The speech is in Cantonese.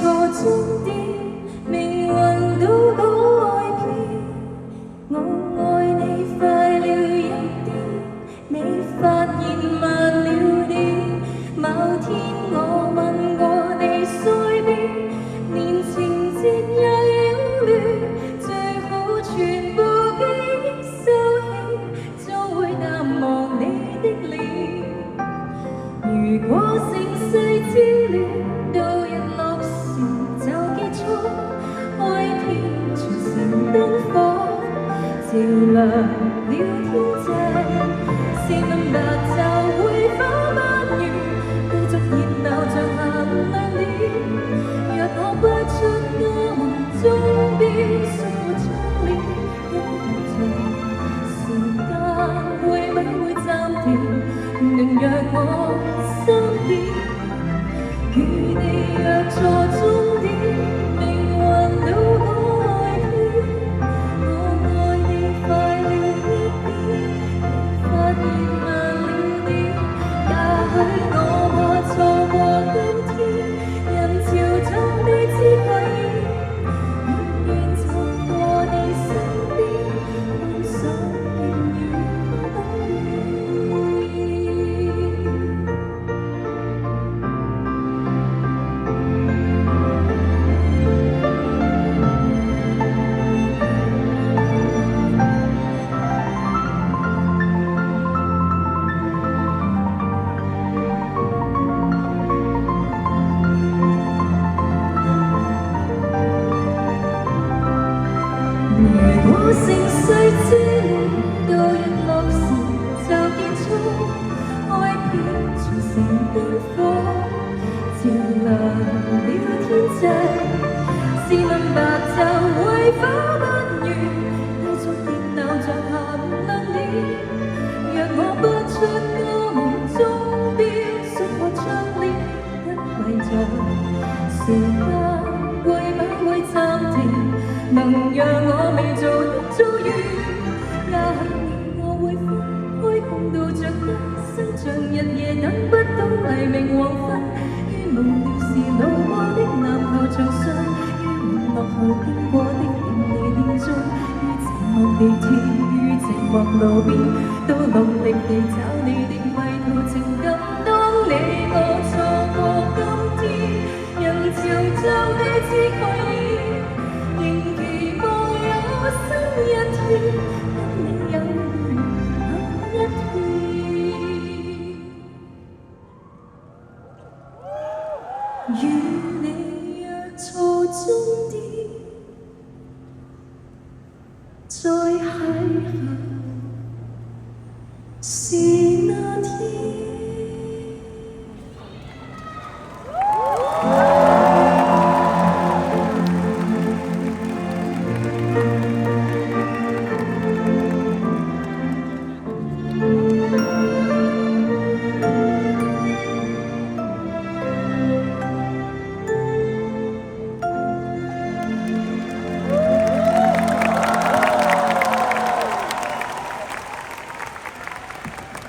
錯終點，命運都改變。我愛你快了一點，你發現慢了點。某天我問過你衰邊，連情節也擾亂，最好全部記憶收起，將會淡忘你的臉。如果盛世之戀到日落時就結束，開遍全城燈火，照亮了天際。試問白晝會否不如繼續熱鬧像下兩點？若我不出我們終必生活終了一場，時間會不會暫停，能讓我身邊與你約錯終點，命運都改變。我愛你快了一點，發現慢了點。也許我怕錯過今天，人潮中彼此歸依，遠遠尋過你身邊，幻想仍然不如果盛世之戀到日落時就結束，開遍全城燈火，照亮了天際。試問白晝會否不如繼續熱鬧像下兩點？若我不出我們終標縮我窗簾，因為在時間會不會暫停，能讓我未做的遭遇。也許你我會分開共度着一生，像日夜等不到黎明黃昏。於無聊時路過的籃球場上，於網絡後經過的便利店中，於寂寞地鐵，於寂寞路邊，都努力地找你的迷途情感。當你我錯過今天，人潮將彼此蓋掩，仍期望有新一天，跟你有緣某一天，與你約錯終